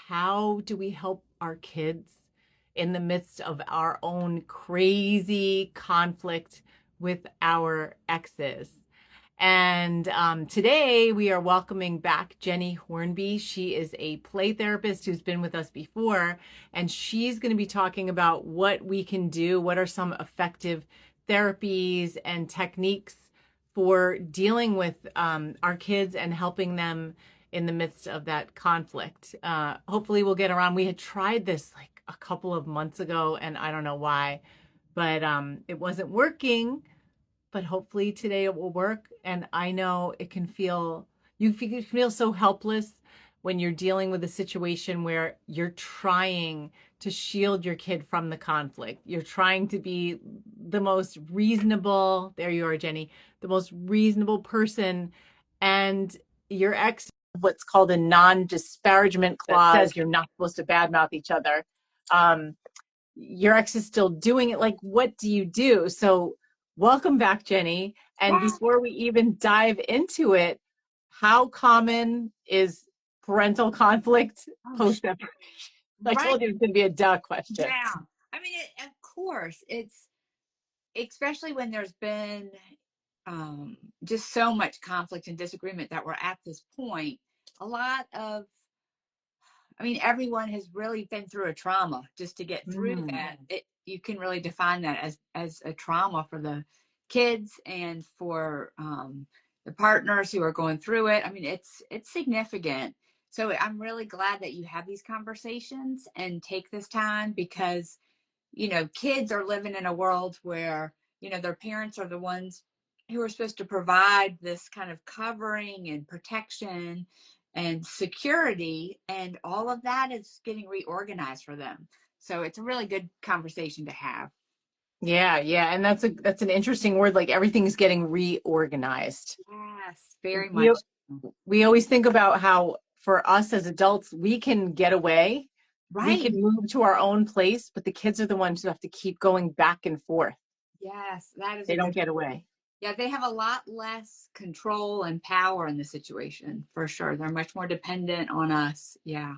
how do we help our kids in the midst of our own crazy conflict with our exes? And today we are welcoming back Jenny Hornby. She is a play therapist who's been with us before, and she's going to be talking about what we can do, what are some effective therapies and techniques for dealing with our kids and helping them in the midst of that conflict. Hopefully, we'll get around. We had tried this like a couple of months ago, and I don't know why, but it wasn't working, but hopefully today it will work. And I know it can feel, you feel so helpless when you're dealing with a situation where you're trying to shield your kid from the conflict. You're trying to be the most reasonable, there you are, Jenny, the most reasonable person. And your ex, what's called a non-disparagement clause, that says you're not supposed to badmouth each other. Your ex is still doing it. Like, what do you do? So welcome back, Jenny. And before we even dive into it, how common is parental conflict post-separation? I told you it's going to be a duh question. Yeah. I mean, of course, it's especially when there's been just so much conflict and disagreement that we're at this point. Everyone has really been through a trauma just to get through that. You can really define that as a trauma for the kids and for the partners who are going through it. I mean, it's significant. So I'm really glad that you have these conversations and take this time because, kids are living in a world where, their parents are the ones who are supposed to provide this kind of covering and protection and security, and all of that is getting reorganized for them. So it's a really good conversation to have. Yeah. And that's an interesting word. Like, everything's getting reorganized. Yes, very much. We always think about how for us as adults, we can get away. Right. We can move to our own place, but the kids are the ones who have to keep going back and forth. Yes, that is. They don't get away. Yeah, they have a lot less control and power in the situation, for sure. They're much more dependent on us. Yeah.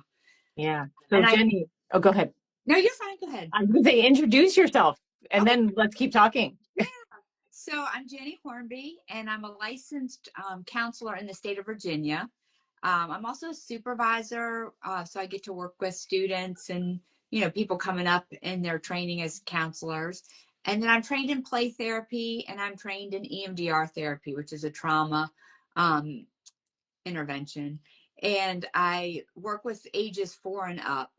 Yeah. So Jenny, go ahead. No, you're fine. Go ahead. I was going to say, introduce yourself, and then let's keep talking. Yeah. So I'm Jenny Hornby, and I'm a licensed counselor in the state of Virginia. I'm also a supervisor, so I get to work with students and people coming up in their training as counselors. And then I'm trained in play therapy, and I'm trained in EMDR therapy, which is a trauma intervention. And I work with ages 4 and up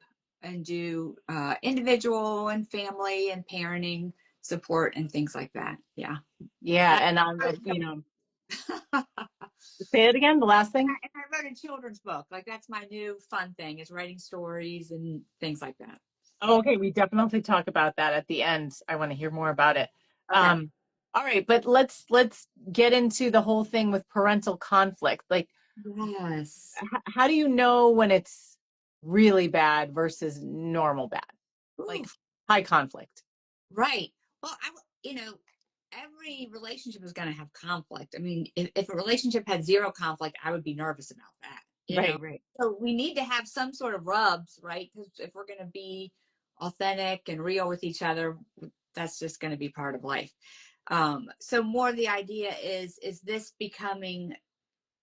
and do individual and family and parenting support and things like that. Yeah. And I'm, say it again, the last thing. And I wrote a children's book. Like, that's my new fun thing, is writing stories and things like that. Oh, okay. We definitely talk about that at the end. I want to hear more about it. Okay. All right, but let's get into the whole thing with parental conflict. Like, yes, how do you know when it's really bad versus normal bad? Like, high conflict. Right. Well, every relationship is going to have conflict. I mean, if a relationship had zero conflict, I would be nervous about that. Right. So we need to have some sort of rubs, right? Because if we're going to be authentic and real with each other, that's just going to be part of life. So more the idea is this becoming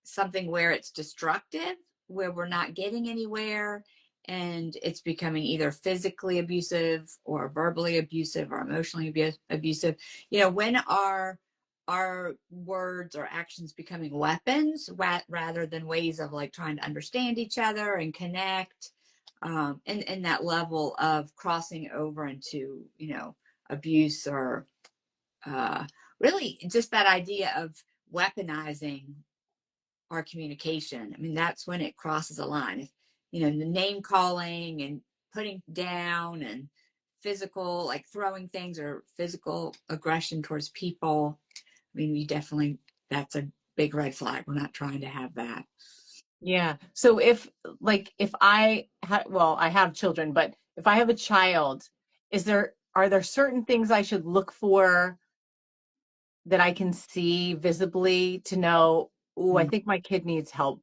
something where it's destructive, where we're not getting anywhere, and it's becoming either physically abusive or verbally abusive or emotionally abusive. When are our words or actions becoming weapons rather than ways of like trying to understand each other and connect, and that level of crossing over into abuse, or really just that idea of weaponizing our communication. I mean, that's when it crosses a line. If, the name calling and putting down and physical, like throwing things or physical aggression towards people. I mean, that's a big red flag. We're not trying to have that. Yeah. So if I have children, but if I have a child, are there certain things I should look for that I can see visibly to know, I think my kid needs help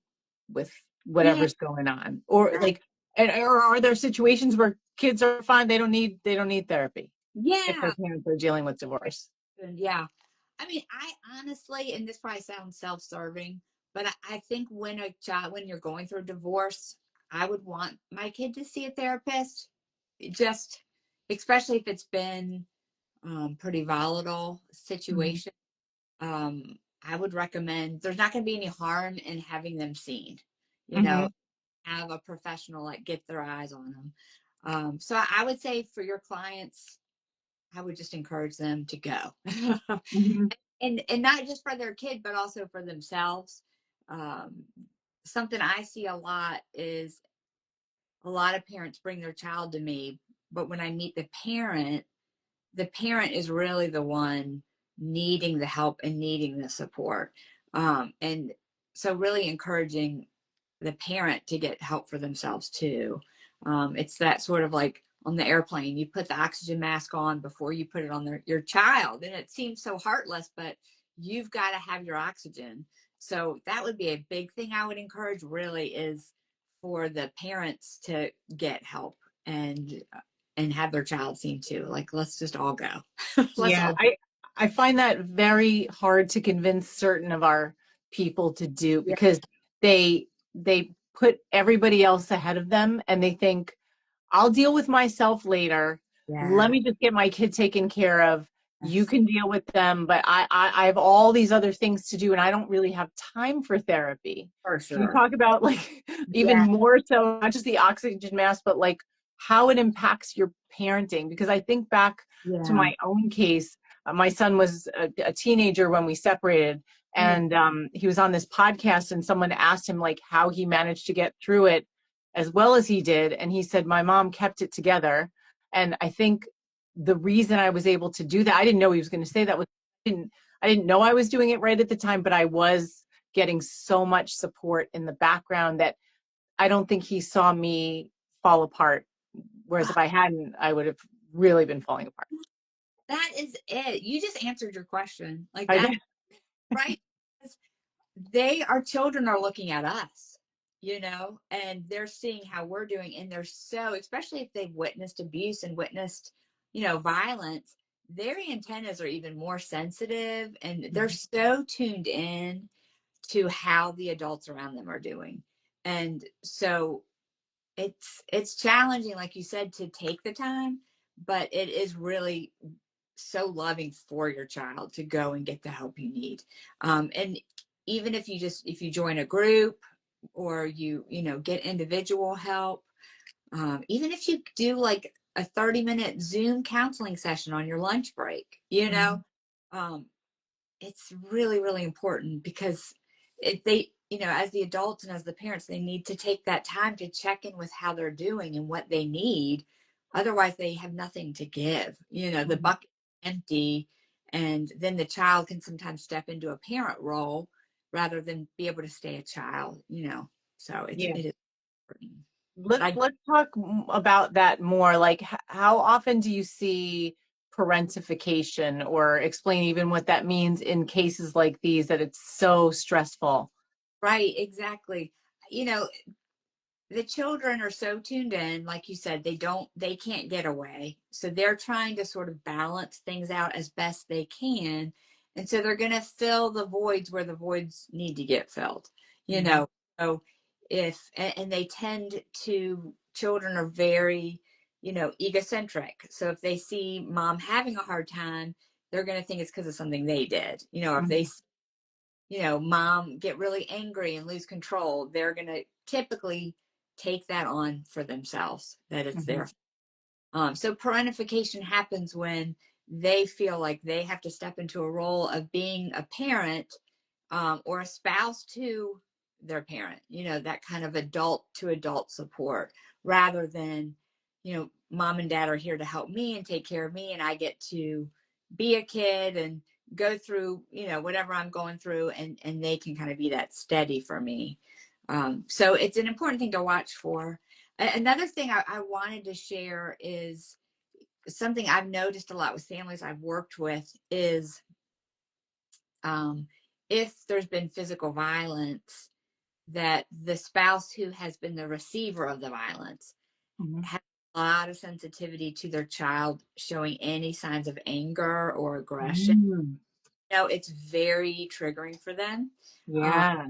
with whatever's going on? Or like, And or are there situations where kids are fine, they don't need therapy if their Yeah. parents are dealing with divorce? Yeah. I mean, I honestly, and this probably sounds self-serving, but I think when a child, when you're going through a divorce, I would want my kid to see a therapist. Just, especially if it's been pretty volatile Mm-hmm. situation. I would recommend. There's not going to be any harm in having them seen. You Mm-hmm. know, have a professional like get their eyes on them. So I would say for your clients, I would just encourage them to go. Mm-hmm. And not just for their kid, but also for themselves. Um, Something I see a lot is a lot of parents bring their child to me, but when I meet the parent is really the one needing the help and needing the support. And so, really encouraging the parent to get help for themselves too. It's that sort of like on the airplane, you put the oxygen mask on before you put it on your child. And it seems so heartless, but you've got to have your oxygen. So that would be a big thing I would encourage really is for the parents to get help and have their child seen too. Like, let's just all go. Let's Yeah, all. I find that very hard to convince certain of our people to do Yeah. because they put everybody else ahead of them and they think I'll deal with myself later. Let Yeah. me just get my kid taken care of. You Yes, can deal with them, but I have all these other things to do and I don't really have time for therapy. for Can you sure. talk about like even Yeah. more so, not just the oxygen mask, but like how it impacts your parenting? Because I think back to Yeah. my own case, my son was a teenager when we separated, Yeah. and he was on this podcast, and someone asked him like how he managed to get through it as well as he did, and he said my mom kept it together. And I think the reason I was able to do that, I didn't know he was going to say that, was I didn't know I was doing it right at the time, but I was getting so much support in the background that I don't think he saw me fall apart. Whereas if I hadn't, I would have really been falling apart. That is it. You just answered your question. Like I that, did. right? Our children are looking at us, and they're seeing how we're doing. And they're so, especially if they've witnessed abuse and witnessed, violence, their antennas are even more sensitive and they're so tuned in to how the adults around them are doing. And so it's challenging, like you said, to take the time, but it is really so loving for your child to go and get the help you need. And even if you join a group or get individual help, even if you do like a 30-minute Zoom counseling session on your lunch break, Mhm. um, it's really, really important because they, as the adults and as the parents, they need to take that time to check in with how they're doing and what they need. Otherwise, they have nothing to give. The Mhm. bucket is empty, and then the child can sometimes step into a parent role rather than be able to stay a child. So Yeah. it is important. But Let's talk about that more. Like, how often do you see parentification, or explain even what that means in cases like these that it's so stressful? right, exactly. You know, the children are so tuned in, like you said, they can't get away, so they're trying to sort of balance things out as best they can, and so they're going to fill the voids where the voids need to get filled, you Mhm. know so if and they tend to children are very egocentric, so if they see mom having a hard time, they're going to think it's because of something they did. If they Mhm. mom get really angry and lose control, they're going to typically take that on for themselves, that it's Mhm. their. So parentification happens when they feel like they have to step into a role of being a parent, or a spouse to their parent, that kind of adult to adult support, rather than, mom and dad are here to help me and take care of me, and I get to be a kid and go through, whatever I'm going through, and they can kind of be that steady for me. So it's an important thing to watch for. Another thing I wanted to share is something I've noticed a lot with families I've worked with is, if there's been physical violence, that the spouse who has been the receiver of the violence Mhm. has a lot of sensitivity to their child showing any signs of anger or aggression. Mm. It's very triggering for them. Um, Yeah.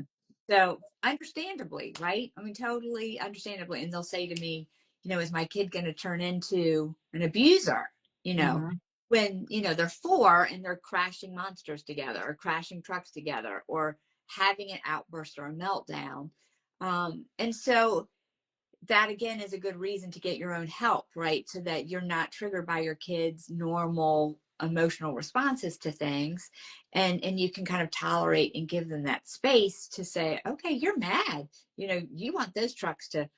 so understandably, right? I mean, totally understandably. And they'll say to me, is my kid going to turn into an abuser? You know, Mhm. when, they're 4 and they're crashing monsters together or crashing trucks together or having an outburst or a meltdown. And so that again is a good reason to get your own help, right? So that you're not triggered by your kids' normal emotional responses to things, and you can kind of tolerate and give them that space to say, okay, you're mad, you want those trucks to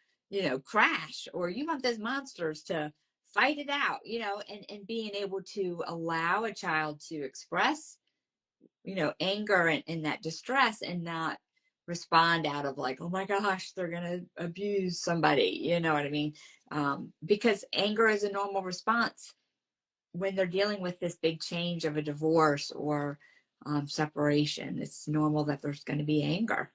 crash, or you want those monsters to fight it out, and being able to allow a child to express anger and that distress, and not respond out of like, oh my gosh, they're gonna abuse somebody, you know what I mean? Because anger is a normal response when they're dealing with this big change of a divorce or separation. It's normal that there's going to be anger.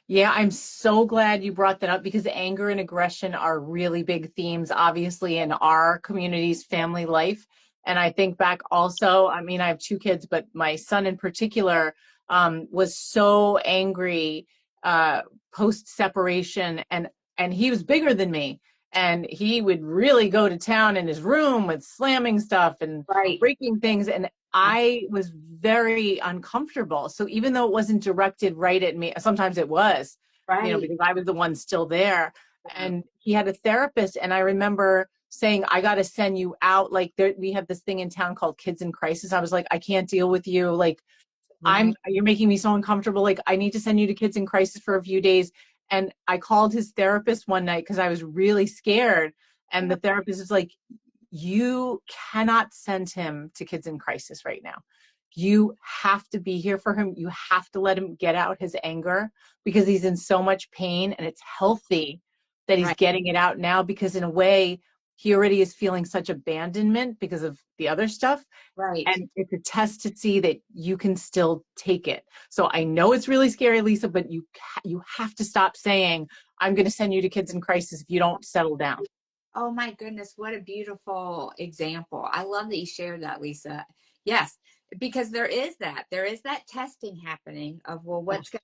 Yeah, I'm so glad you brought that up because anger and aggression are really big themes, obviously, in our community's family life. And I think back also, I mean, I have 2 kids, but my son in particular was so angry uh, post separation, and he was bigger than me, and he would really go to town in his room with slamming stuff and Right. breaking things, and I was very uncomfortable. So even though it wasn't directed right at me, sometimes it was, Right. because I was the one still there. Yeah. And he had a therapist, and I remember saying, I got to send you out. Like, we have this thing in town called Kids in Crisis. I was like, I can't deal with you. Like, Right. you're making me so uncomfortable. Like, I need to send you to Kids in Crisis for a few days. And I called his therapist one night because I was really scared. And the therapist is like, you cannot send him to Kids in Crisis right now. You have to be here for him. You have to let him get out his anger because he's in so much pain, and it's healthy that he's Right. getting it out now, because in a way he already is feeling such abandonment because of the other stuff. Right. And it's a test to see that you can still take it. So I know it's really scary, Lisa, but you have to stop saying, I'm going to send you to Kids in Crisis if you don't settle down. Oh my goodness, what a beautiful example. I love that you shared that, Lisa. Yes, because there is that testing happening of, well, Oh, what's going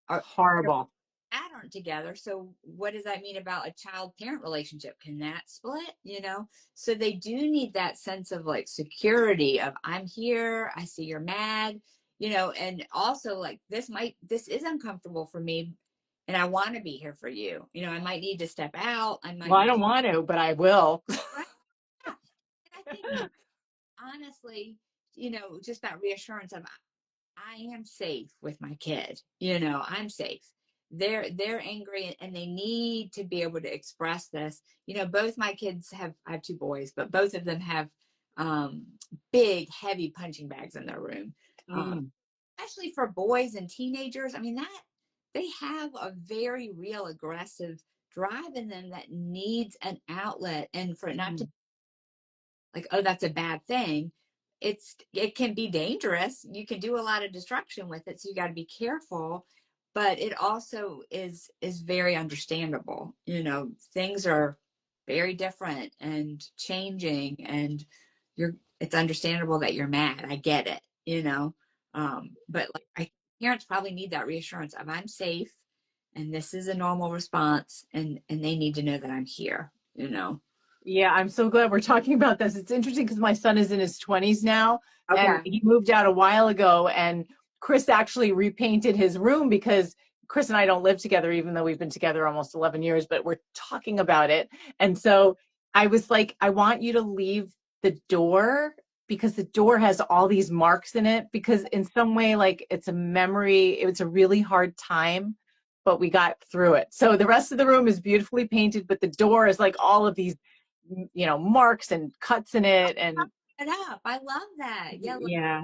to horrible. pattern together. So what does that mean about a child parent relationship? Can that split? So they do need that sense of like security of, I'm here, I see you're mad, and also like, this is uncomfortable for me, and I want to be here for you. I might need to step out, I Well, might I need. don't want to, but I will. Right. Yeah. And I think honestly, just that reassurance of, I am safe with my kid. I'm safe. They're angry and they need to be able to express this. Both my kids I have 2 boys, but both of them have um, big, heavy punching bags in their room. Um, Mm, Especially for boys and teenagers. I mean, that they have a very real aggressive drive in them that needs an outlet, and for it not to, mm. like, oh, that's a bad thing. It can be dangerous. You can do a lot of destruction with it, so you got to be careful. But it also is very understandable. Things are very different and changing, and it's understandable that you're mad. I get it. But like, parents probably need that reassurance of, I'm safe, and this is a normal response, and they need to know that I'm here. Yeah, I'm so glad we're talking about this. It's interesting because my son is in his 20s now, and Okay. he moved out a while ago, and Chris actually repainted his room because Chris and I don't live together, even though we've been together almost 11 years, but we're talking about it. And so I was like, I want you to leave the door, because the door has all these marks in it, because in some way, like, it's a memory. It was a really hard time, but we got through it. So the rest of the room is beautifully painted, but the door is like all of these marks and cuts in it. And It up. I love that. Yeah, yeah,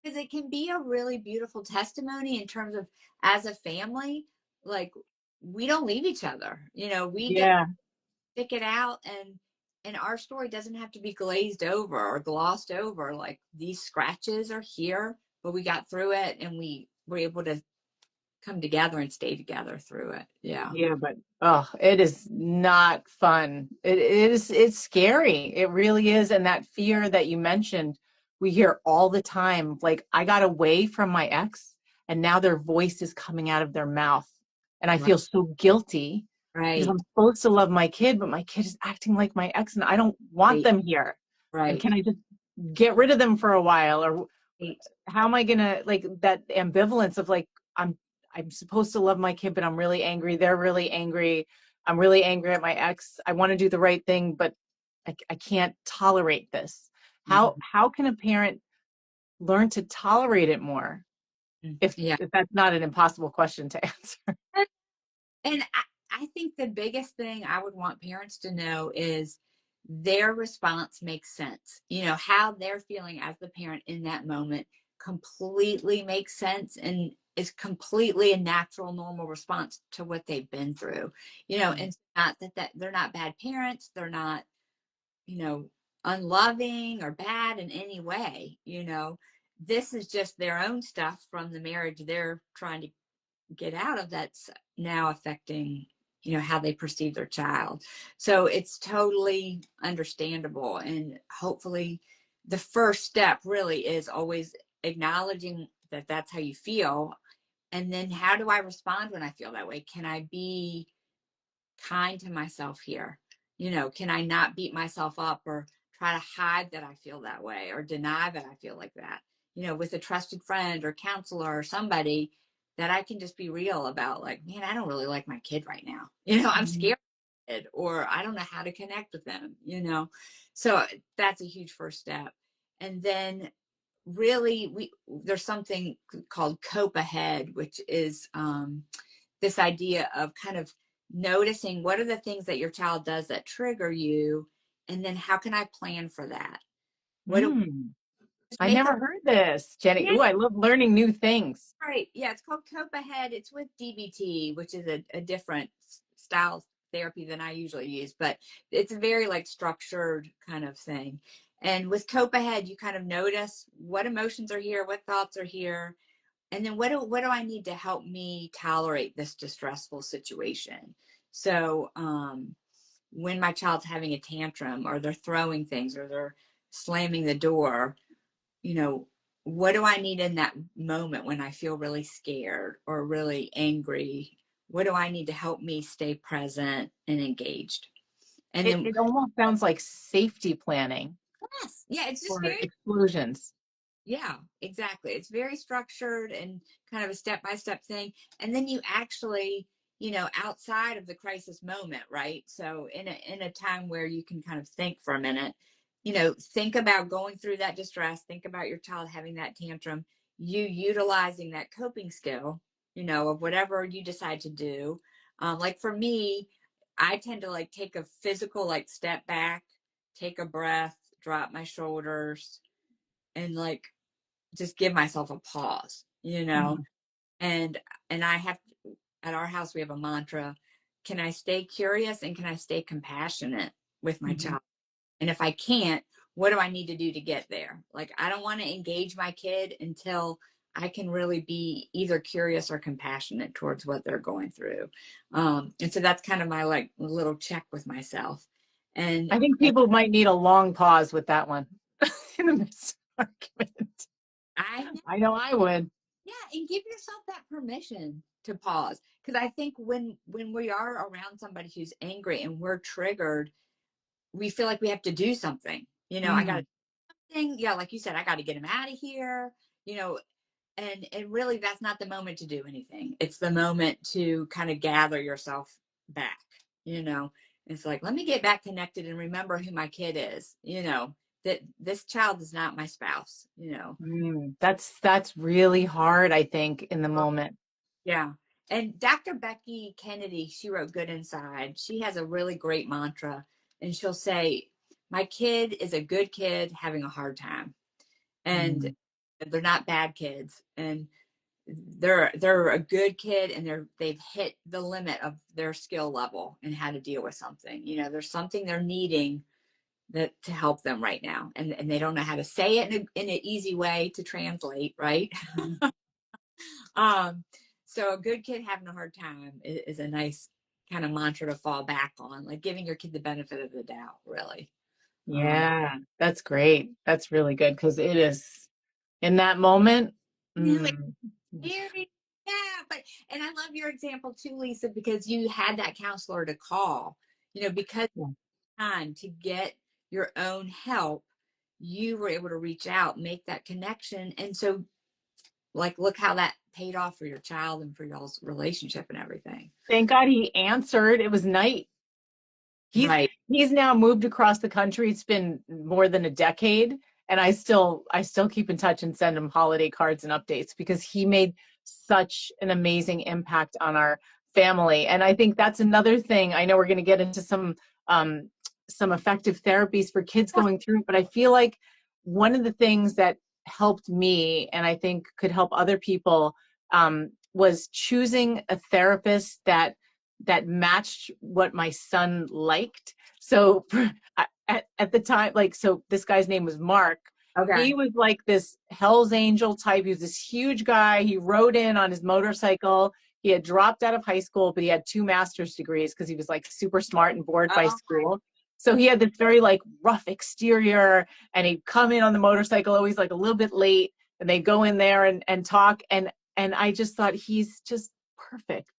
because it can be a really beautiful testimony in terms of, as a family, like, we don't leave each other. We don't yeah, stick it out, and our story doesn't have to be glazed over or glossed over. Like, these scratches are here, but we got through it, and we were able to come together and stay together through it. Yeah. Yeah, but oh, it is not fun. It's scary. It really is. And that fear that you mentioned, we hear all the time. Like, I got away from my ex and now their voice is coming out of their mouth. And I Right. feel so guilty because Right. I'm supposed to love my kid, but my kid is acting like my ex and I don't want Right. them here. And Right. can I just get rid of them for a while? Or Right. how am I gonna, like, that ambivalence of like, I'm I'm supposed to love my kid, but I'm really angry. They're really angry. I'm really angry at my ex. I want to do the right thing, but I can't tolerate this. Mhm. How can a parent learn to tolerate it more? Yeah. If that's not an impossible question to answer. And I think the biggest thing I would want parents to know is their response makes sense. You know, how they're feeling as the parent in that moment completely makes sense and is completely a natural, normal response to what they've been through. You know, and it's not that they're not bad parents, they're not, you know, unloving or bad in any way. You know, this is just their own stuff from the marriage they're trying to get out of that's now affecting, you know, how they perceive their child. So it's totally understandable, and hopefully the first step really is always acknowledging that that's how you feel, and then how do I respond when I feel that way? Can I be kind to myself here? You know, can I not beat myself up or try to hide that I feel that way or deny that I feel like that? You know, with a trusted friend or counselor or somebody that I can just be real about, like, man, I don't really like my kid right now. You know, I'm Mhm. scared or I don't know how to connect with them, you know. So that's a huge first step. And then really there's something called cope ahead, which is this idea of kind of noticing what are the things that your child does that trigger you, and then how can I plan for that? What do Mm. just I make a never heard this, Jenny. yeah, Ooh, I love learning new things. right. Yeah, it's called Cope Ahead. It's with DBT, which is a different style therapy than I usually use, but it's a very like structured kind of thing. And with Cope Ahead, you kind of notice what emotions are here, what thoughts are here, and then what do I need to help me tolerate this distressful situation? So when my child's having a tantrum or they're throwing things or they're slamming the door, you know, what do I need in that moment when I feel really scared or really angry? What do I need to help me stay present and engaged? And then It almost sounds like safety planning yes, yeah, it's just for very explosions. yeah, exactly. It's very structured and kind of a step by step thing. And then you actually, you know, outside of the crisis moment, right? So in a time where you can kind of think for a minute, you know, think about going through that distress, think about your child having that tantrum, you utilizing that coping skill, you know, of whatever you decide to do. Like for me, I tend to like take a physical like step back, take a breath, drop my shoulders, and like just give myself a pause, you know? Mhm. And I have at our house we have a mantra, can I stay curious and can I stay compassionate with my Mhm. child? And if I can't, what do I need to do to get there? Like I don't want to engage my kid until I can really be either curious or compassionate towards what they're going through. And so that's kind of my like little check with myself. And, I think and people might need a long pause with that one in the midst of argument. I I know I would. yeah, and give yourself that permission to pause because I think when we are around somebody who's angry and we're triggered, we feel like we have to do something. You know, I got to Mm. thing, yeah, like you said, I got to get him out of here. You know, and really that's not the moment to do anything. It's the moment to kind of gather yourself back. You know, it's like let me get back connected and remember who my kid is. You know that this child is not my spouse. You know, Mm. That's really hard, I think, in the moment. yeah. And Dr. Becky Kennedy, she wrote Good Inside. She has a really great mantra, and she'll say, my kid is a good kid having a hard time. And Mm. they're not bad kids. And they're a good kid and they've hit the limit of their skill level and how to deal with something. You know, there's something they're needing that to help them right now. And they don't know how to say it in an easy way to translate, right? Mhm. Um, So a good kid having a hard time is a nice kind of mantra to fall back on, like giving your kid the benefit of the doubt, really. Um, Yeah, that's great. That's really good because it is in that moment. really Mm, scary. Yeah, but and I love your example too, Lisa, because you had that counselor to call, because yeah. time to get your own help, you were able to reach out, make that connection. And so, like, look how that paid off for your child and for y'all's relationship and everything. Thank God he answered. It was night. He's Right. he's now moved across the country. It's been more than a decade, and I still keep in touch and send him holiday cards and updates because he made such an amazing impact on our family. And I think that's another thing. I know we're going to get into um, some effective therapies for kids going through, but I feel like one of the things that helped me, and I think could help other people, was choosing a therapist that matched what my son liked. So at the time, like, so this guy's name was Mark. He Okay. was like this Hell's Angel type. He was this huge guy. He rode in on his motorcycle. He had dropped out of high school, but he had 2 master's degrees because he was like super smart and bored by Oh, school. So he had this very like rough exterior, and he'd come in on the motorcycle always like a little bit late, and they'd go in there and talk. And I just thought he's just perfect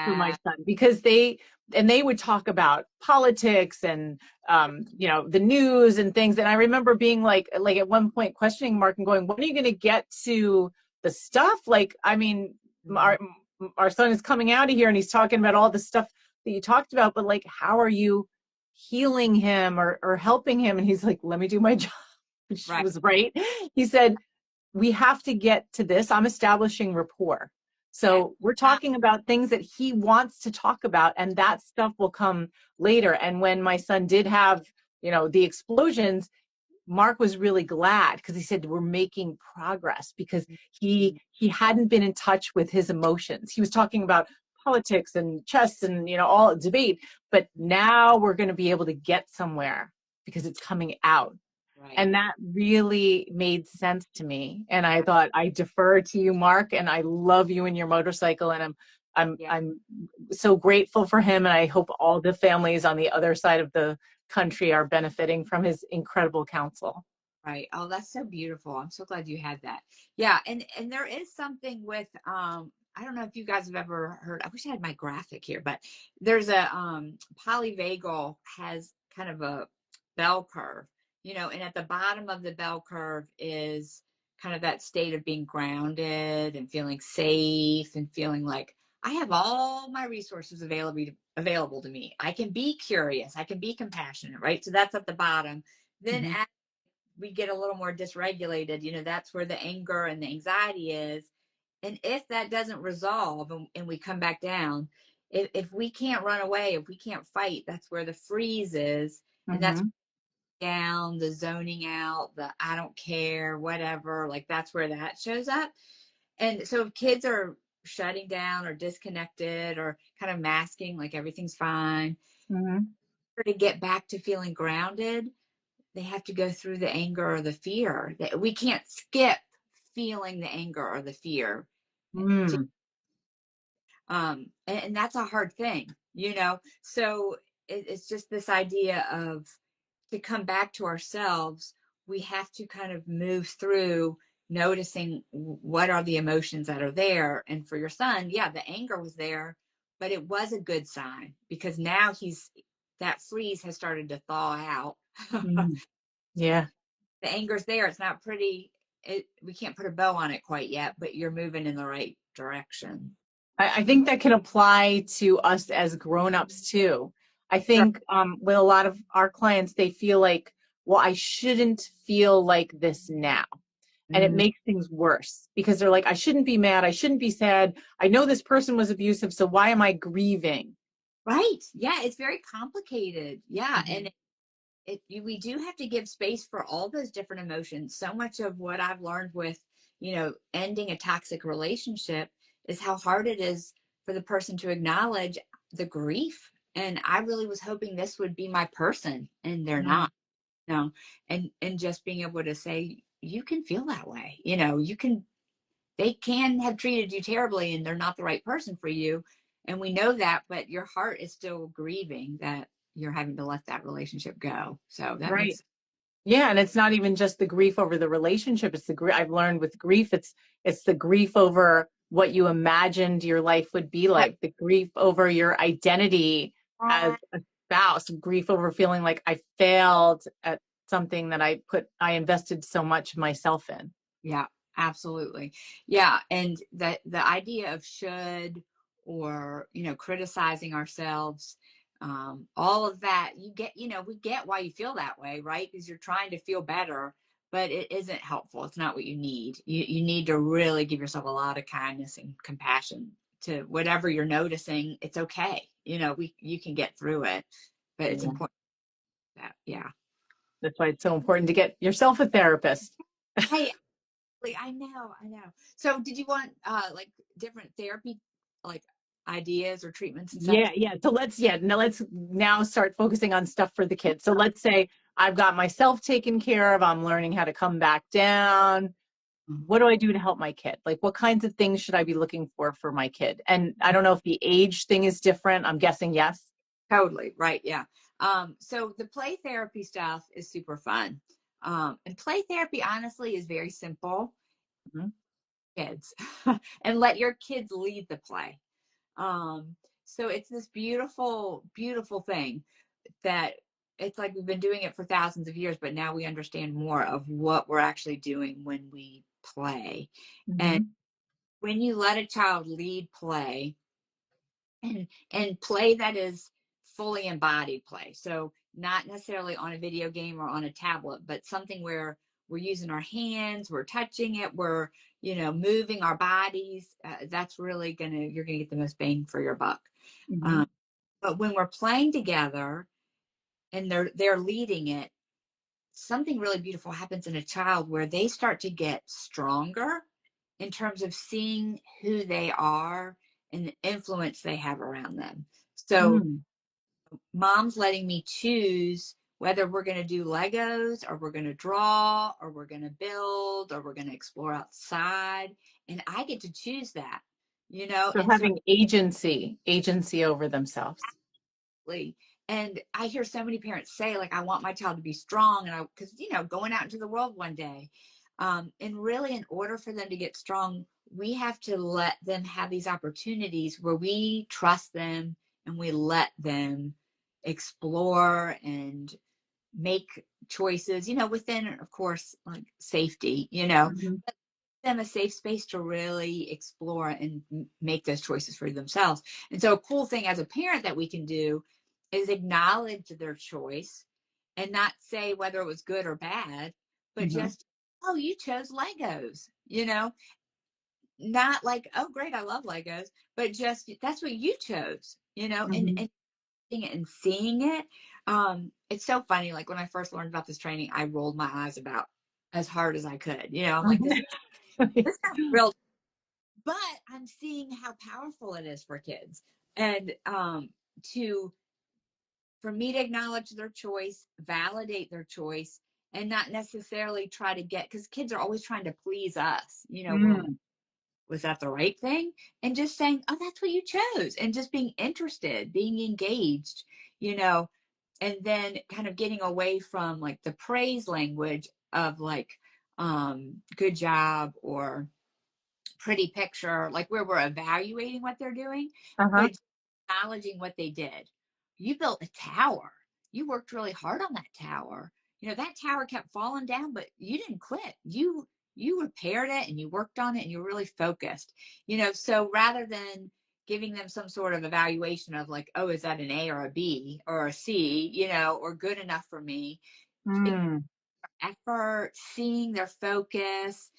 for my yeah. son because they would talk about politics and the news and things. And I remember being like at one point questioning Mark and going, when are you going to get to the stuff? Like, I mean, Mhm. our son is coming out of here and he's talking about all the stuff that you talked about, but like, how are you healing him or helping him? And he's like, let me do my job, which Right. was right. He said, we have to get to this. I'm establishing rapport. Yeah. So we're talking about things that he wants to talk about, and that stuff will come later. And when my son did have, the explosions, Mark was really glad because he said we're making progress because he hadn't been in touch with his emotions. He was talking about politics and chess and all debate, but now we're going to be able to get somewhere because it's coming out. Right. And that really made sense to me. And I thought I defer to you, Mark, and I love you and your motorcycle. And Yeah. I'm so grateful for him. And I hope all the families on the other side of the country are benefiting from his incredible counsel. Right. Oh, that's so beautiful. I'm so glad you had that. Yeah, and there is something with I don't know if you guys have ever heard. I wish I had my graphic here, but there's a polyvagal has kind of a bell curve, and at the bottom of the bell curve is kind of that state of being grounded and feeling safe and feeling like I have all my resources available to me. I can be curious, I can be compassionate, right? So that's at the bottom. Then Mm-hmm. we get a little more dysregulated, that's where the anger and the anxiety is. And if that doesn't resolve and we come back down, if we can't run away, if we can't fight, that's where the freeze is. And that's Mm-hmm. down, the zoning out, the I don't care, whatever, like that's where that shows up. And so if kids are shutting down or disconnected or kind of masking, like everything's fine, Mm-hmm. to get back to feeling grounded, they have to go through the anger or the fear. That we can't skip feeling the anger or the fear. Mm. And that's a hard thing, So it's just this idea of to come back to ourselves. We have to kind of move through noticing what are the emotions that are there. And for your son, yeah, the anger was there, but it was a good sign because now that freeze has started to thaw out. Mm. Yeah. The anger's there. It's not pretty. We can't put a bow on it quite yet, but you're moving in the right direction. I think that can apply to us as grown-ups too. I Sure. think with a lot of our clients, they feel like, well, I shouldn't feel like this now. And it Mm, makes things worse because they're like, I shouldn't be mad. I shouldn't be sad. I know this person was abusive. So why am I grieving? right. Yeah, it's very complicated. Yeah, Mhm. and we do have to give space for all those different emotions. So much of what I've learned with, ending a toxic relationship is how hard it is for the person to acknowledge the grief. And I really was hoping this would be my person, and they're Mm. not. No, and just being able to say you can feel that way. You can they can have treated you terribly and they're not the right person for you. And we know that, but your heart is still grieving that you're having to let that relationship go. So that Right. makes Yeah, and it's not even just the grief over the relationship. It's the grief I've learned with grief. It's the grief over what you imagined your life would be that, like, the grief over your identity as a spouse, grief over feeling like I failed at something that I invested so much of myself in. yeah, absolutely. Yeah. And the idea of should or, criticizing ourselves, all of that, we get why you feel that way, right? Because you're trying to feel better, but it isn't helpful. It's not what you need. You need to really give yourself a lot of kindness and compassion to whatever you're noticing. It's okay. You can get through it, but it's Yeah. important that, yeah. That's why it's so important to get yourself a therapist. Hey, I know, I know. So did you want like different therapy like ideas or treatments and stuff? Yeah, yeah. So let's now start focusing on stuff for the kids. So let's say I've got myself taken care of, I'm learning how to come back down. Mhm. What do I do to help my kid? Like, what kinds of things should I be looking for my kid? And I don't know if the age thing is different. I'm guessing yes. Totally, right, yeah. So the play therapy stuff is super fun. And play therapy honestly is very simple, Mhm. kids. And let your kids lead the play. So it's this beautiful, beautiful thing that it's like we've been doing it for thousands of years, but now we understand more of what we're actually doing when we play. And Mhm. when you let a child lead play and play that is fully embodied play, so not necessarily on a video game or on a tablet, but something where we're using our hands, we're touching it, we're moving our bodies, that's really you're gonna get the most bang for your buck. Mhm. um, but when we're playing together and they're leading it, something really beautiful happens in a child where they start to get stronger in terms of seeing who they are and the influence they have around them. So Mm. mom's letting me choose whether we're going to do Legos or we're going to draw or we're going to build or we're going to explore outside. And I get to choose that, So and so having agency over themselves. and I hear so many parents say, like, I want my child to be strong, because going out into the world one day, and really, in order for them to get strong, we have to let them have these opportunities where we trust them and we let them explore and make choices, within, of course, like safety, Mhm. them a safe space to really explore and make those choices for themselves. And so, a cool thing as a parent that we can do is acknowledge their choice and not say whether it was good or bad, but Mhm. just, oh, you chose Legos, not like, oh, great, I love Legos, but just that's what you chose, Mhm. and seeing it. It's so funny. Like when I first learned about this training, I rolled my eyes about as hard as I could. I'm like, this is not real, but I'm seeing how powerful it is for kids. And to for me to acknowledge their choice, validate their choice, and not necessarily try to get, because kids are always trying to please us. Well, Mm. was that the right thing? And just saying, oh, that's what you chose, and just being interested, being engaged, you know, and then kind of getting away from like the praise language of like, good job or pretty picture, like where we're evaluating what they're doing, Uh-huh. but acknowledging what they did. You built a tower. You worked really hard on that tower. That tower kept falling down, but you didn't quit. You repaired it and you worked on it and you're really focused. So rather than giving them some sort of evaluation of like, oh, is that an A or a B or a C, or good enough for me, Mm. effort, seeing their focus.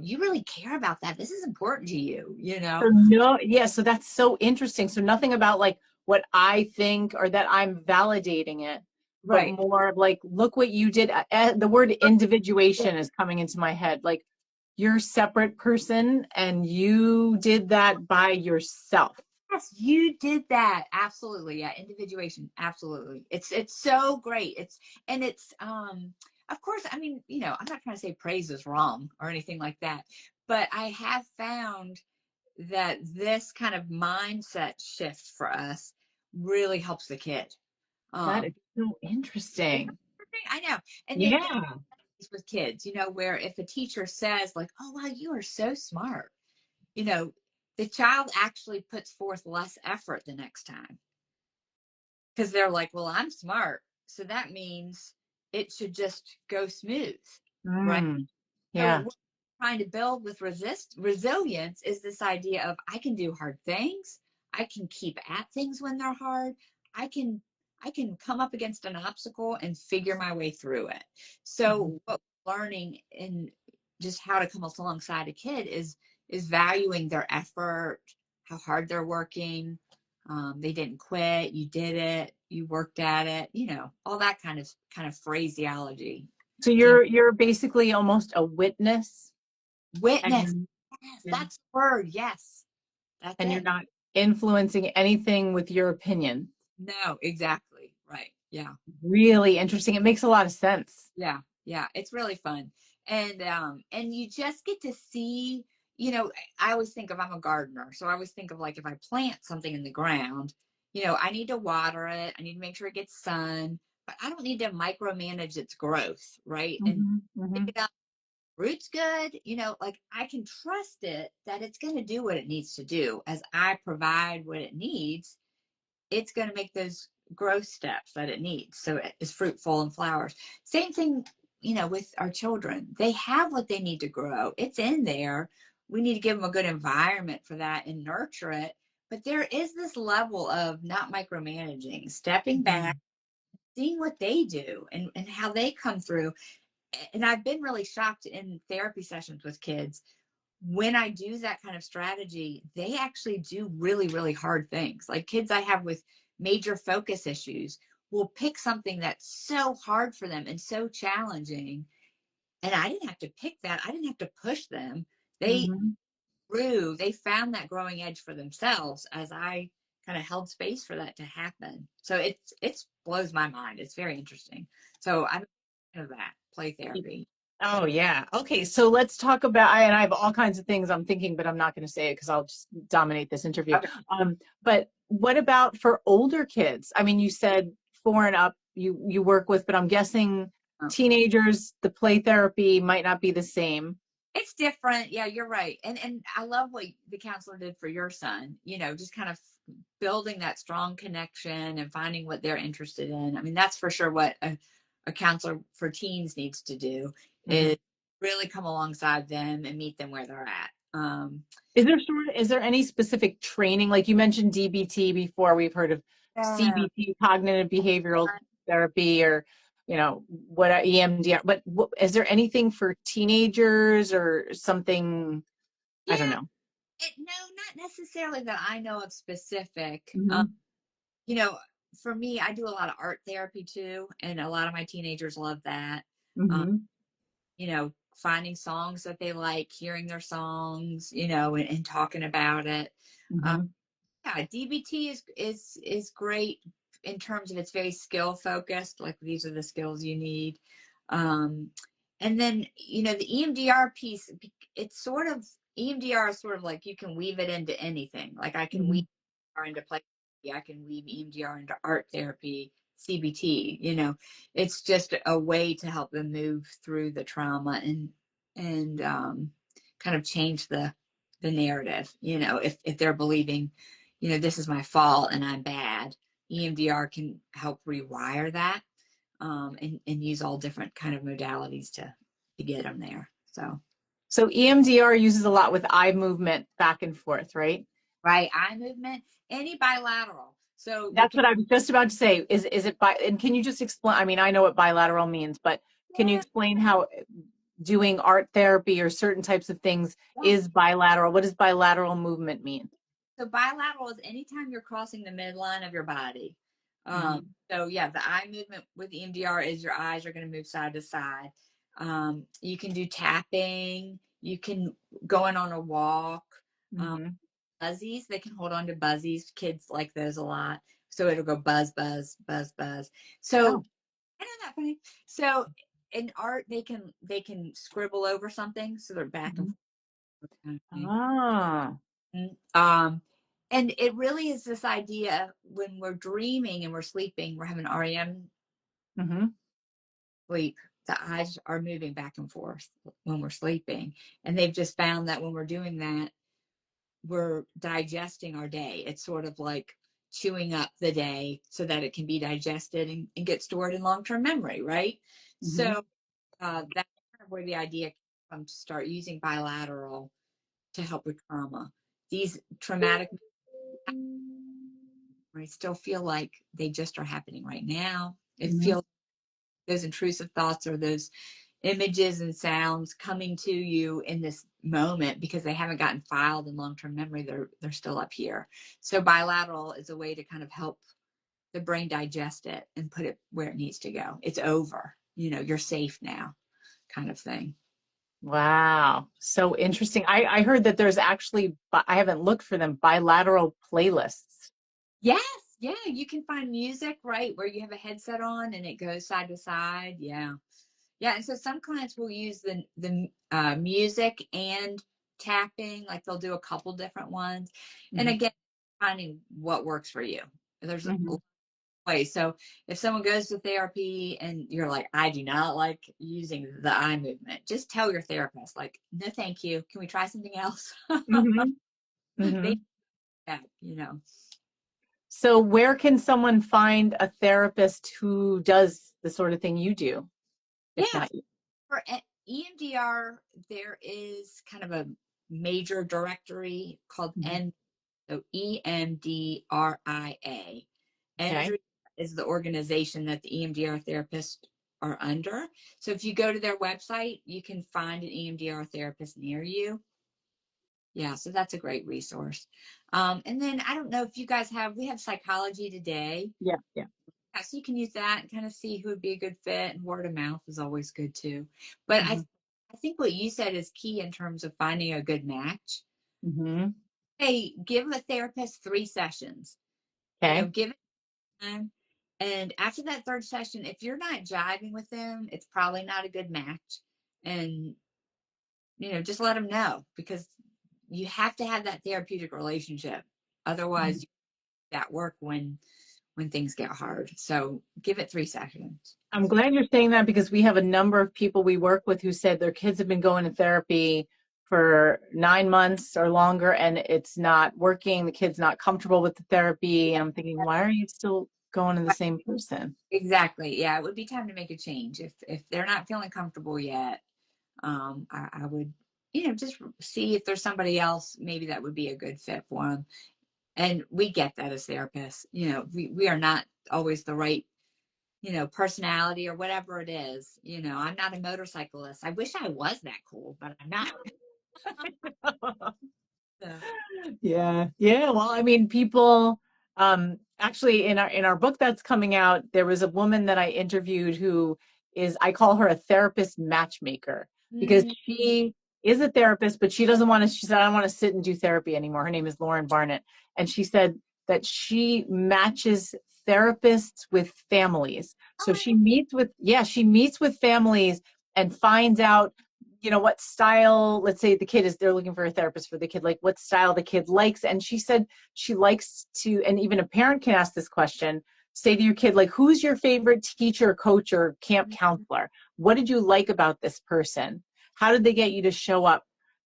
You really care about that. This is important to you. So no, yeah, so that's so interesting. So nothing about like what I think or that I'm validating it, but Right. more of like, look what you did. The word individuation is coming into my head. Like you're a separate person and you did that by yourself. Yes, you did that. Absolutely. Yeah. Individuation. Absolutely. It's so great. It's of course, I mean, I'm not trying to say praise is wrong or anything like that, But I have found that this kind of mindset shift for us really helps the kid. That Um, is so interesting. I know. And then Yeah. with kids, where if a teacher says like, "Oh, wow, you are so smart," you know, the child actually puts forth less effort the next time because they're like, "Well, I'm smart, so that means it should just go smooth, right?" Mm, So yeah. what we're trying to build with resilience is this idea of I can do hard things. I can keep at things when they're hard. I can I can come up against an obstacle and figure my way through it. Mhm. So what we're learning in just how to come alongside a kid is valuing their effort, how hard they're working. They didn't quit. You did it. You worked at it. All that kind of phraseology. So You know, you're basically almost a witness, Witness. and Yes, yeah, that's the word. Yes, that's and you're it. not influencing anything with your opinion. No, exactly. Right. Yeah. Really interesting. It makes a lot of sense. Yeah. Yeah. It's really fun. And you just get to see, I always think of I'm a gardener. So I always think of like if I plant something in the ground, I need to water it. I need to make sure it gets sun, but I don't need to micromanage its growth, right? And Hmm, pick hmm, it up. Roots good, like I can trust it that it's going to do what it needs to do as I provide what it needs. It's going to make those growth steps that it needs so it is fruitful and flowers. Same thing, with our children. They have what they need to grow. It's in there. We need to give them a good environment for that and nurture it. But there is this level of not micromanaging, stepping back, hmm. seeing what they do and how they come through. And I've been really shocked in therapy sessions with kids when I do that kind of strategy, they actually do really, really hard things. Like kids I have with major focus issues will pick something that's so hard for them and so challenging. And I didn't have to pick that. I didn't have to push them. They Hmm. they found that growing edge for themselves as I kind of held space for that to happen. So it's blows my mind. It's very interesting. So I'm a fan of that play therapy. Oh yeah. Okay, so let's talk about and I have all kinds of things I'm thinking, but I'm not going to say it because I'll just dominate this interview. Okay. But what about for older kids? I mean, you said four and up you work with, but I'm guessing teenagers, the play therapy might not be the same. It's different. Yeah, you're right. And I love what the counselor did for your son, just kind of building that strong connection and finding what they're interested in. I mean, that's for sure what a counselor for teens needs to do Mhm. is really come alongside them and meet them where they're at. Is there any specific training? Like you mentioned DBT before, we've heard of Yeah. CBT, cognitive behavioral therapy, or what EMDR. But is there anything for teenagers or something? I don't Yeah. know. No, not necessarily that I know of specific. Hmm, You know, for me, I do a lot of art therapy too, and a lot of my teenagers love that. Um, hmm, Finding songs that they like, hearing their songs, and talking about it. Uh, hmm. yeah, DBT is great in terms of it's very skill focused. Like these are the skills you need. Um, and then the EMDR piece, it's sort of EMDR is sort of like you can weave it into anything. Like I can weave Hmm. EMDR into play therapy, I can weave EMDR into art therapy, CBT. It's just a way to help them move through the trauma and kind of change the narrative. If they're believing this is my fault and I'm bad, EMDR can help rewire that, and use all different kind of modalities to get them there. So, So EMDR uses a lot with eye movement back and forth, right? right, eye movement, any bilateral. So you That's can, what I was just about to say. Is it and can you just explain? I mean, I know what bilateral means, but can you yeah, explain how doing art therapy or certain types of things yeah. is bilateral? What does bilateral movement mean? So bilateral is anytime you're crossing the midline of your body. Hmm, So yeah, the eye movement with EMDR is your eyes are going to move side to side. You can do tapping. You can going on a walk. Um, hmm. Buzzies, they can hold on to buzzies. Kids like those a lot. So it'll go buzz, buzz, buzz, buzz. So Oh, I know that funny. So in art, they can scribble over something, so they're back and hmm. forth Okay. Ah. Mm, Um, and it really is this idea when we're dreaming and we're sleeping, we're having REM Mm-hmm. sleep, the eyes are moving back and forth when we're sleeping. And they've just found that when we're doing that, we're digesting our day. It's sort of like chewing up the day so that it can be digested and get stored in long term memory, right? Mm-hmm. So that's kind of where the idea came from to start using bilateral to help with trauma. These traumatic memories still feel like they just are happening right now. It Mm-hmm. feels those intrusive thoughts or those images and sounds coming to you in this moment because they haven't gotten filed in long-term memory. They're still up here. So bilateral is a way to kind of help the brain digest it and put it where it needs to go. It's over. You're safe now, kind of thing. Wow. So interesting. I heard that there's actually, I haven't looked for them, bilateral playlists. Yes, yeah, you can find music, right, where you have a headset on and it goes side to side. Yeah. Yeah, and so some clients will use the music and tapping, like they'll do a couple different ones. And Mm-hmm. again, finding what works for you. There's a Mm-hmm. lot of ways. So if someone goes to therapy and you're like, I do not like using the eye movement, just tell your therapist, like, no, thank you. Can we try something else? Mm-hmm. Mm-hmm. They that. So where can someone find a therapist who does the sort of thing you do, if Yeah, not you? for EMDR, there is kind of a major directory called Mhm. So EMDRIA. Okay. EMDRIA is the organization that the EMDR therapists are under. So if you go to their website, you can find an EMDR therapist near you. Yeah, so that's a great resource. And then I don't know if you guys we have Psychology Today. Yeah. Yeah. Yeah, so you can use that and kind of see who would be a good fit, and word of mouth is always good too. But Mm-hmm. I think what you said is key in terms of finding a good match. Mm-hmm. Hey, give a therapist 3 sessions. Okay. Give it time. And after that third session, if you're not jiving with them, it's probably not a good match. And, just let them know because you have to have that therapeutic relationship. Mhm. Otherwise, that work when things get hard. So give it 3 sessions. I'm glad you're saying that because we have a number of people we work with who said their kids have been going to therapy for 9 months or longer and it's not working. The kid's not comfortable with the therapy. And I'm thinking, why are you still going to the same person? Exactly. Yeah, it would be time to make a change. If they're not feeling comfortable yet, I would, just see if there's somebody else maybe that would be a good fit for them. And we get that as therapists. We are not always the right, personality or whatever it is. I'm not a motorcyclist. I wish I was that cool, but I'm not. So, Yeah. Yeah. Well, I mean, people actually in our book that's coming out, there was a woman that I interviewed who is, I call her a therapist matchmaker because mm, she is a therapist, but she doesn't want to, she said, I don't want to sit and do therapy anymore. Her name is Lauren Barnett. And she said that she matches therapists with families. So oh, she meets with, yeah, she meets with families and finds out what style, let's say the kid is, they're looking for a therapist for the kid, like what style the kid likes. And she said she likes to, and even a parent can ask this question, say to your kid, like, who's your favorite teacher, coach, or camp counselor? What did you like about this person? How did they get you to show up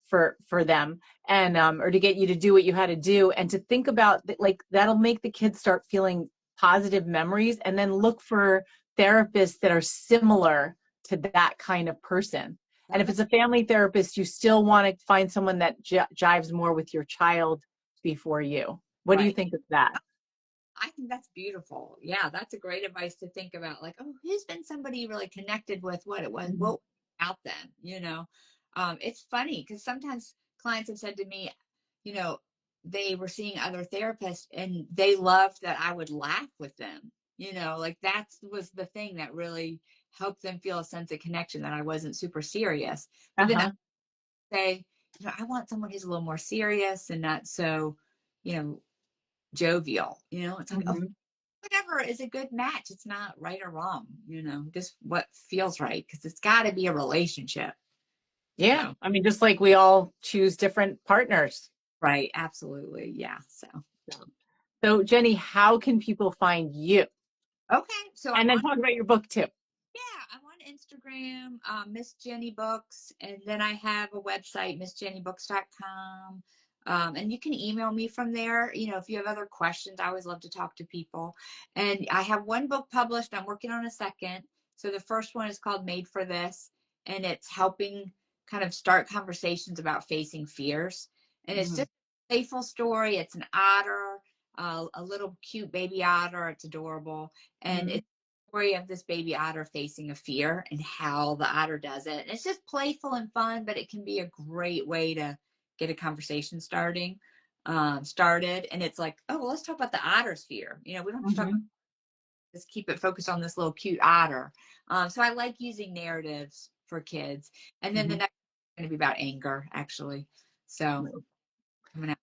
for them? And or to get you to do what you had to do, and to think about like that'll make the kids start feeling positive memories and then look for therapists that are similar to that kind of person. And if love it. it's a family therapist, you still want to find someone that jives more with your child before you. What do you Right. think of that? I think that's beautiful. Yeah, that's a great advice to think about. Like, oh, who's been somebody you really connected with? What it was, Mhm. what about them? It's funny because sometimes clients have said to me, you know, they were seeing other therapists and they loved that I would laugh with them. Like that was the thing that really helped them feel a sense of connection that I wasn't super serious. But then I Uh-huh. say, I want someone who's a little more serious and not so, you know, jovial. It's like, oh, Hmm. whatever is a good match. It's not right or wrong, just what feels right because it's got to be a relationship. Yeah. So, I mean, just like we all choose different partners. right. Absolutely. Yeah. So, So, Jenny, how can people find you? okay. So And I'm then on talk about your book too. Yeah, I'm on Instagram, Miss Jenny Books, and then I have a website, missjennybooks.com. And you can email me from there. You know, if you have other questions, I always love to talk to people. And I have one book published. I'm working on a second. So the first one is called Made for This, and it's helping kind of start conversations about facing fears. And it's Mhm. just a playful story. It's an otter, a little cute baby otter. It's adorable, and Mhm. it's story of this baby otter facing a fear and how the otter does it. And it's just playful and fun, but it can be a great way to get a conversation started. And it's like, oh, well, let's talk about the otter's fear. You know, we don't have to talk about Mhm. just keep it focused on this little cute otter. So I like using narratives for kids. And then the Mhm. next is going to be about anger, actually. So Right. coming out.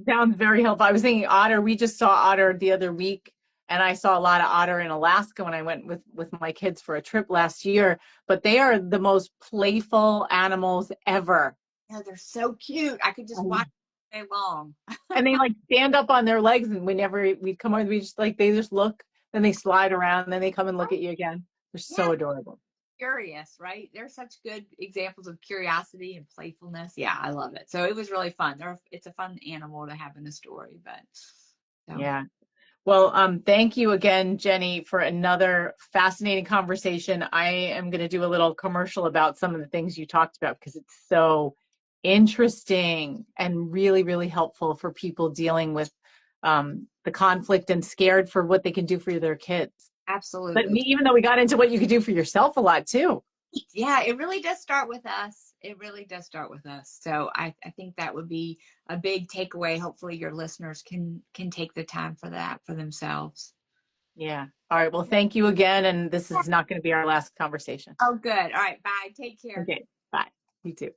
Sounds very helpful. I was thinking otter. We just saw otter the other week, and I saw a lot of otter in Alaska when I went with my kids for a trip last year. But they are the most playful animals ever. Yeah, they're so cute. I could just watch all day long. And they like stand up on their legs, and whenever we come on the beach, like they just look, then they slide around, and then they come and look at you again. They're Yeah, so adorable. curious, right? They're such good examples of curiosity and playfulness. Yeah, I love it. So it was really fun. It's a fun animal to have in the story, but so Yeah. Well, thank you again, Jenny, for another fascinating conversation. I am going to do a little commercial about some of the things you talked about because it's so interesting and really, really helpful for people dealing with the conflict and scared for what they can do for their kids. But absolutely. even though we got into what you could do for yourself a lot too. Yeah, it really does start with us. It really does start with us. So I think that would be a big takeaway. Hopefully your listeners can take the time for that for themselves. Yeah. All right. Well, thank you again. And this is not going to be our last conversation. Oh, good. All right. Bye. Take care. Okay. Bye. You too.